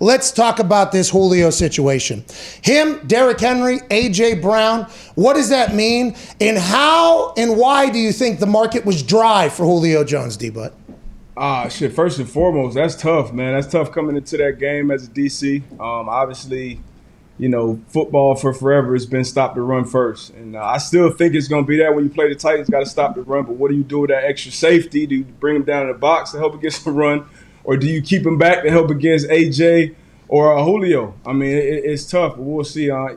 Let's talk about this Julio situation. Him, Derrick Henry, A.J. Brown, what does that mean? And how and why do you think the market was dry for Julio Jones, D-Butt? First and foremost, that's tough, man. That's tough coming into that game as a DC. Obviously, football for forever has been stop the run first. And I still think it's going to be that when you play the Titans, got to stop the run. But what do you do with that extra safety? Do you bring them down in the box to help against the run? Or do you keep him back to help against AJ or Julio? I mean, it's tough, but we'll see. I'll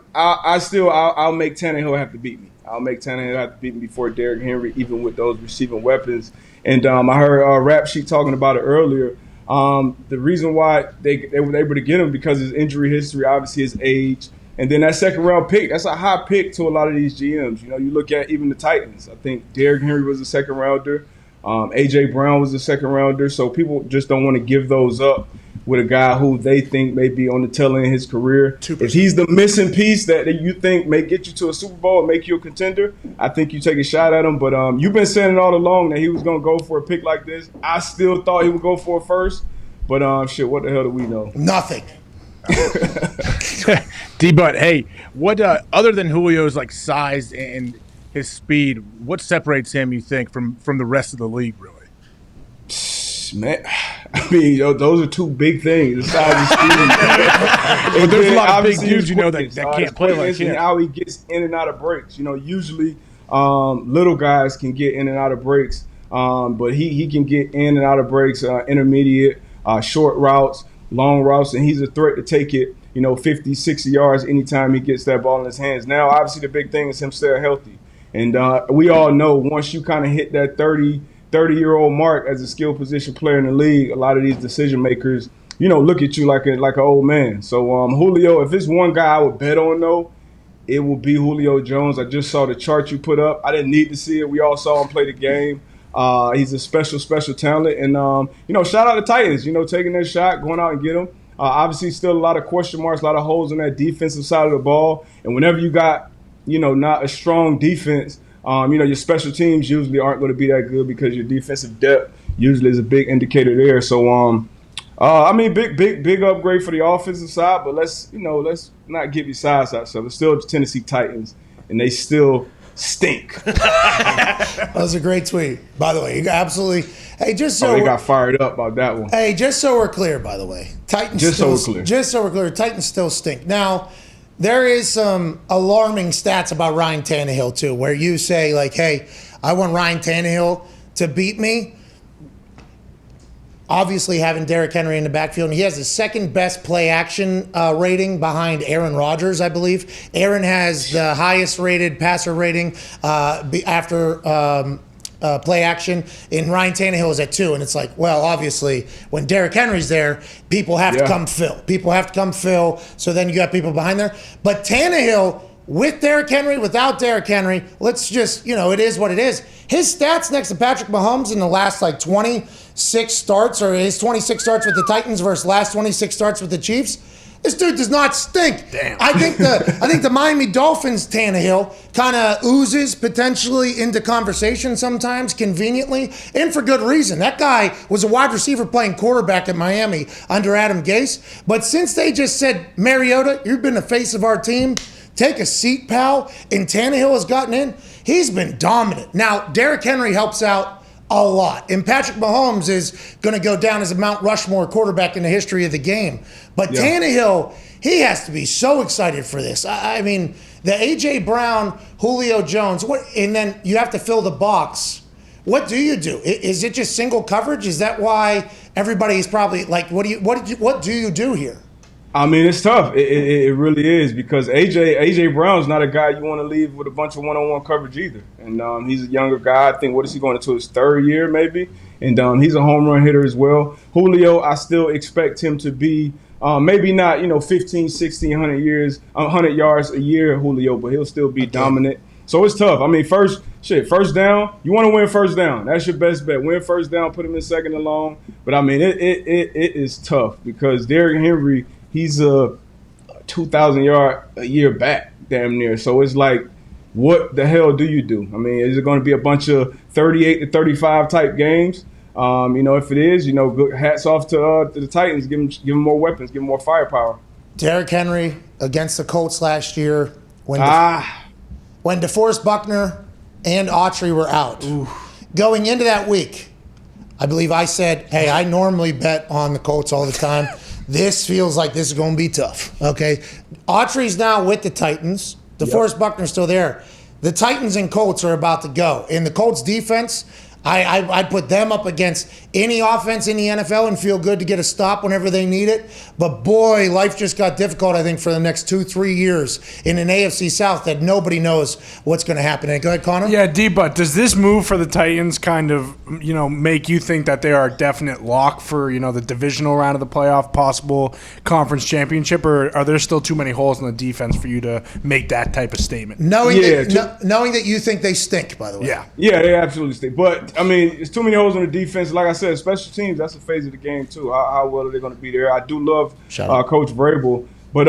make Tannehill have to beat me. I'll make Tannehill have to beat me before Derrick Henry, even with those receiving weapons. And I heard Rap Sheet talking about it earlier. The reason why they were able to get him because his injury history, obviously his age, and then that second round pick. That's a high pick to a lot of these GMs. You look at even the Titans. I think Derrick Henry was a second rounder. A.J. Brown was a second rounder, so people just don't want to give those up with a guy who they think may be on the tail end of his career. 2%. If he's the missing piece that you think may get you to a Super Bowl and make you a contender, I think you take a shot at him. But you've been saying it all along that he was going to go for a pick like this. I still thought he would go for it first, but what the hell do we know? Nothing. D-Butt, hey, what other than Julio's size and his speed, what separates him, you think, from the rest of the league, really? Man, I mean, those are two big things. The size and speed. But there's a lot of big dudes, that can't play like him. And how he gets in and out of breaks. Usually little guys can get in and out of breaks, but he can get in and out of breaks, intermediate, short routes, long routes, and he's a threat to take it, 50, 60 yards anytime he gets that ball in his hands. Now, obviously, the big thing is him staying healthy. And we all know once you kind of hit that 30-year-old mark as a skill position player in the league, a lot of these decision makers, look at you like an old man. So Julio, if it's one guy I would bet on, though, it will be Julio Jones. I just saw the chart you put up. I didn't need to see it. We all saw him play the game. He's a special talent. And, shout out to Titans, taking their shot, going out and get him. Obviously, still a lot of question marks, a lot of holes on that defensive side of the ball. And whenever you got not a strong defense, your special teams usually aren't going to be that good because your defensive depth usually is a big indicator there. So, big upgrade for the offensive side, but let's not get besides ourselves. It's still the Tennessee Titans, and they still stink. That was a great tweet, by the way. You absolutely. Hey, just so they got fired up about that one. Hey, just so we're clear, by the way, Titans. Just so we're clear, Titans still stink. Now, there is some alarming stats about Ryan Tannehill, too, where you say, hey, I want Ryan Tannehill to beat me. Obviously, having Derrick Henry in the backfield, he has the second best play action rating behind Aaron Rodgers, I believe. Aaron has the highest rated passer rating after play action, and Ryan Tannehill is at 2. And it's obviously, when Derrick Henry's there, people have to come fill. People have to come fill, so then you got people behind there. But Tannehill, with Derrick Henry, without Derrick Henry, let's just, it is what it is. His stats next to Patrick Mahomes in the last 26 starts, or his 26 starts with the Titans versus last 26 starts with the Chiefs, this dude does not stink. Damn. I think the Miami Dolphins Tannehill kind of oozes potentially into conversation sometimes, conveniently, and for good reason. That guy was a wide receiver playing quarterback at Miami under Adam Gase. But since they just said, Mariota, you've been the face of our team, take a seat, pal, and Tannehill has gotten in, he's been dominant. Now, Derrick Henry helps out a lot. And Patrick Mahomes is going to go down as a Mount Rushmore quarterback in the history of the game. But Tannehill, he has to be so excited for this. I mean, the A.J. Brown, Julio Jones, and then you have to fill the box. What do you do? Is it just single coverage? Is that why everybody is probably what do you do here? I mean, it's tough. It really is, because AJ Brown's not a guy you want to leave with a bunch of one-on-one coverage either. And he's a younger guy. I think, what is he going into his third year maybe? And he's a home run hitter as well. Julio, I still expect him to be maybe not 15, 16, 100 yards a year, Julio, but he'll still be dominant. So it's tough. I mean, first down, you want to win first down. That's your best bet. Win first down, put him in second and long. But I mean, it is tough because Derrick Henry, he's a 2,000 yard a year back, damn near. So it's what the hell do you do? I mean, is it going to be a bunch of 38 to 35 type games? If it is, good hats off to the Titans. Give them more weapons, give them more firepower. Derrick Henry against the Colts last year when DeForest Buckner and Autry were out. Ooh. Going into that week, I believe I said, hey, I normally bet on the Colts all the time. This feels like this is going to be tough, okay? Autry's now with the Titans. DeForest Buckner's still there. The Titans and Colts are about to go. In the Colts defense, I'd put them up against any offense in the NFL and feel good to get a stop whenever they need it. But boy, life just got difficult, I think, for the next 2-3 years in an AFC South that nobody knows what's going to happen. Go ahead, Connor. Yeah, D-But, does this move for the Titans kind of, make you think that they are a definite lock for, the divisional round of the playoff, possible conference championship, or are there still too many holes in the defense for you to make that type of statement? Knowing that you think they stink, by the way. Yeah, they absolutely stink. But it's too many holes on the defense. Like I said, special teams, that's a phase of the game, too. How well are they going to be there? I do love Coach Vrabel. But,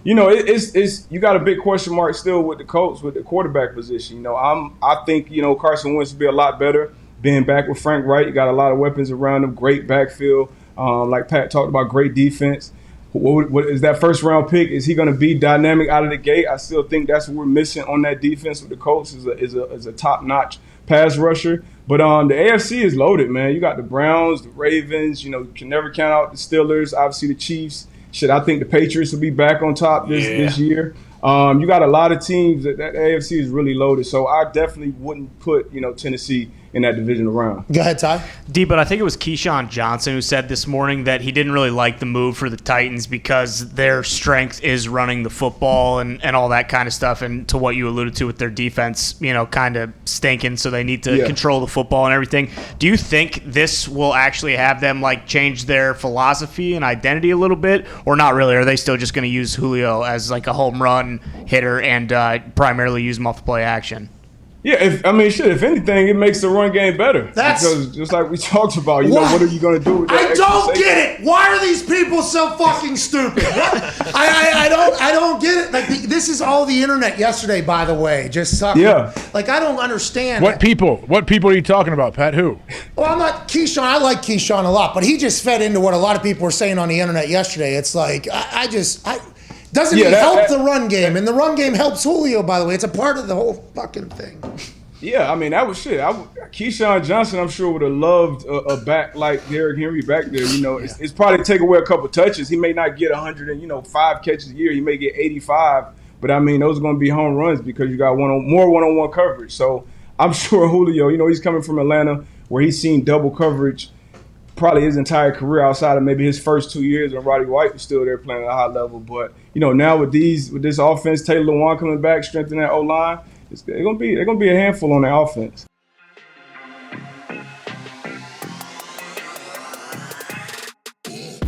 it's you got a big question mark still with the Colts, with the quarterback position. I think, Carson Wentz will be a lot better being back with Frank Wright. You got a lot of weapons around him, great backfield. Like Pat talked about, great defense. What is that first-round pick? Is he going to be dynamic out of the gate? I still think that's what we're missing on that defense with the Colts is a top-notch pass rusher. But the AFC is loaded, man. You got the Browns, the Ravens. You can never count out the Steelers. Obviously, the Chiefs. I think the Patriots will be back on top this year. You got a lot of teams that AFC is really loaded. So I definitely wouldn't put Tennessee in that divisional round. Go ahead, Ty. But I think it was Keyshawn Johnson who said this morning that he didn't really like the move for the Titans because their strength is running the football and all that kind of stuff. And to what you alluded to with their defense, kind of stinking, so they need to control the football and everything. Do you think this will actually have them change their philosophy and identity a little bit, or not really? Are they still just going to use Julio as a home run hitter and primarily use him off the play action? Yeah, if anything, it makes the run game better. Because just like we talked about, what are you going to do with that? I don't get it. Why are these people so fucking stupid? I don't get it. This is all the internet yesterday, by the way. Just sucking. Yeah. I don't understand. What people? What people are you talking about, Pat? Who? Well, I'm not Keyshawn. I like Keyshawn a lot, but he just fed into what a lot of people were saying on the internet yesterday. It's doesn't help the run game? And the run game helps Julio, by the way. It's a part of the whole fucking thing. Yeah, that was shit. Keyshawn Johnson, I'm sure, would have loved a back like Derrick Henry back there. It's probably take away a couple touches. He may not get 105 catches a year. He may get 85. But, those are going to be home runs because you got more one-on-one coverage. So I'm sure Julio, he's coming from Atlanta where he's seen double coverage probably his entire career outside of maybe his first 2 years when Roddy White was still there playing at a high level. But now with this offense, Taylor Lewan coming back, strengthening that O-line, they're gonna be a handful on the offense.